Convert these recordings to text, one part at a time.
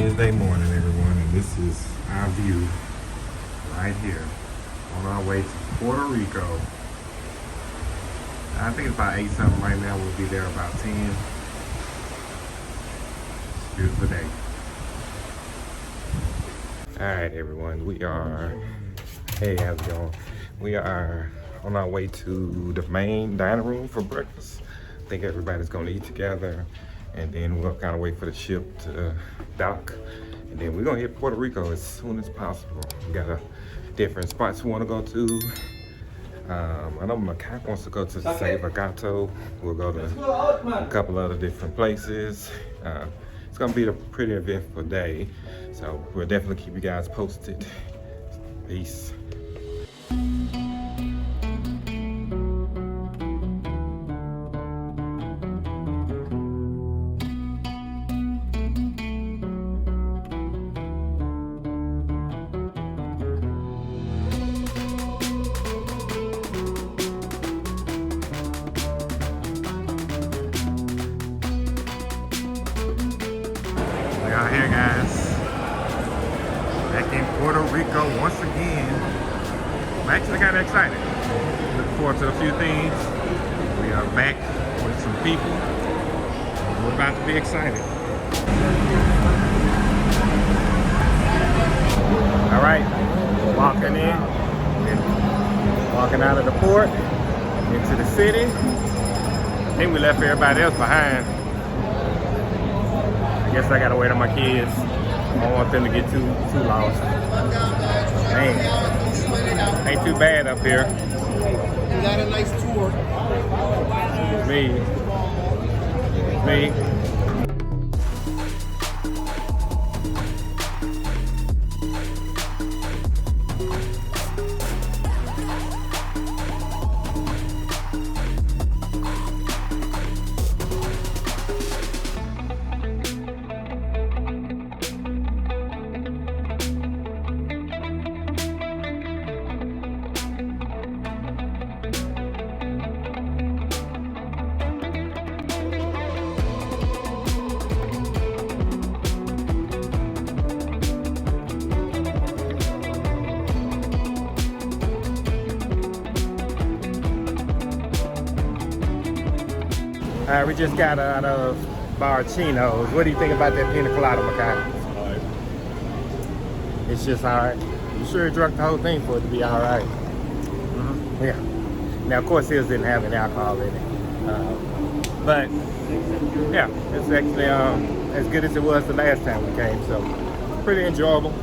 Wednesday morning, everyone, and this is our view right here on our way to Puerto Rico. I think it's about 8 something right now. We'll be there about 10. It's a beautiful day. All right, everyone, hey, how's it going? We are on our way to the main dining room for breakfast. I think everybody's gonna eat together, and then we'll kind of wait for the ship to dock, and then we're gonna hit Puerto Rico as soon as possible. We got different spots we want to go to. I know my cat wants to go to Save a Gato. We'll go to a couple other different places. It's gonna be a pretty eventful day, so we'll definitely keep you guys posted. Peace. Out here, guys, back in Puerto Rico once again. I'm actually kind of excited. Looking forward to a few things. We are back with some people. We're about to be excited. All right, walking in, walking out of the port into the city. I think we left everybody else behind. I guess I gotta wait on my kids. I don't want them to get too lost. Man, ain't too bad up here. We got a nice tour. It's me. It's me. All right, we just got out of Barcino's. What do you think about that pina colada, Makai? It's just all right. You sure you drunk the whole thing for it to be all right? Mm-hmm. Yeah. Now, of course, his didn't have any alcohol in it. But, yeah, it's actually as good as it was the last time we came. So, pretty enjoyable.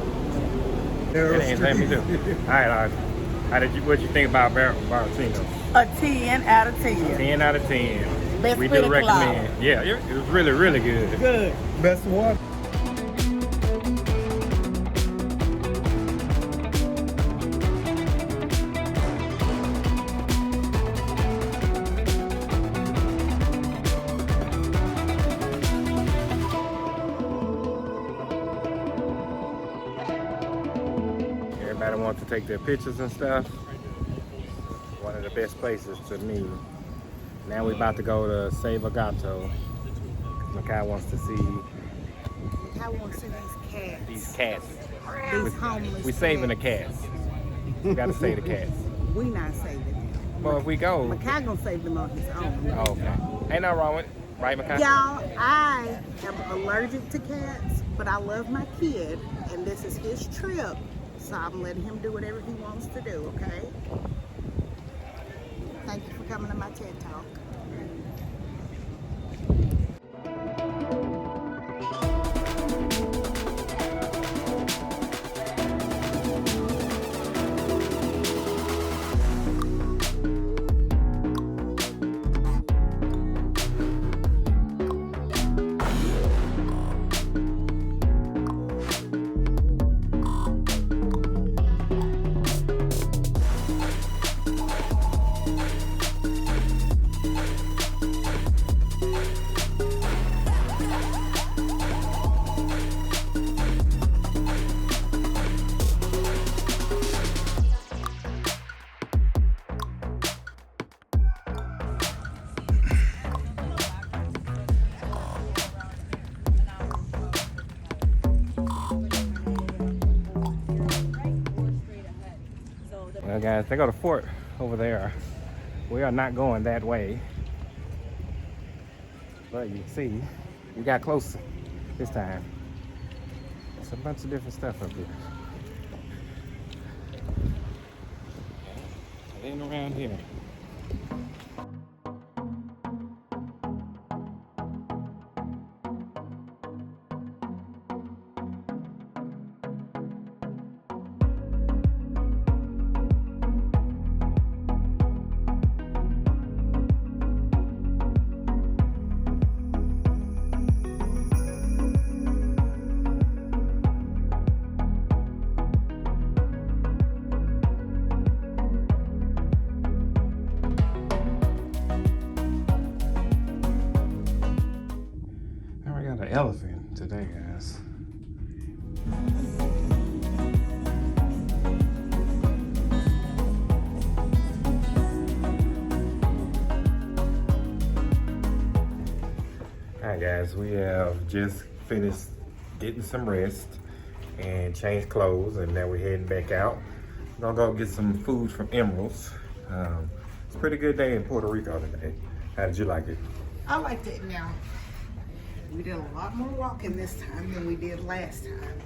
It ain't let me do. All right. What'd you think about Barcino's? A 10 out of 10. 10 out of 10. Best we do recommend. collab. Yeah, it was really, really good. Good. Best one. Everybody wants to take their pictures and stuff. One of the best places to me. Now we're about to go to Save a Gato. Makai wants to see I want to see these cats. these cats. These homeless We're saving the cats. We gotta save the cats. We not saving them. Well, if we go. Makai gonna save them on his own. Oh, okay. Ain't nothing wrong with it. Right, Makai? Y'all, I am allergic to cats, but I love my kid, and this is his trip, so I'm letting him do whatever he wants to do, okay? Thank you for coming to my TED Talk. Well, guys, they got a fort over there. We are not going that way. But you can see, we got closer this time. There's a bunch of different stuff up here. It ain't around here. Elephant today, guys. Alright guys, we have just finished getting some rest and changed clothes, and now we're heading back out. We're gonna go get some food from Emerald's. It's a pretty good day in Puerto Rico today. How did you like it? I liked it now. We did a lot more walking this time than we did last time.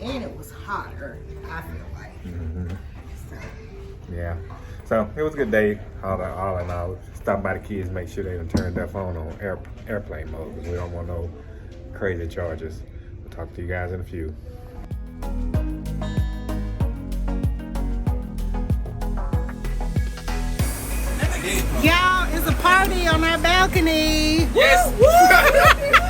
And it was hotter, I feel like. So. Yeah. So it was a good day, all in all. Stop by the kids, make sure they done turned their phone on airplane mode, because we don't want no crazy charges. We'll talk to you guys in a few. Y'all, it's a party on our balcony. Yes.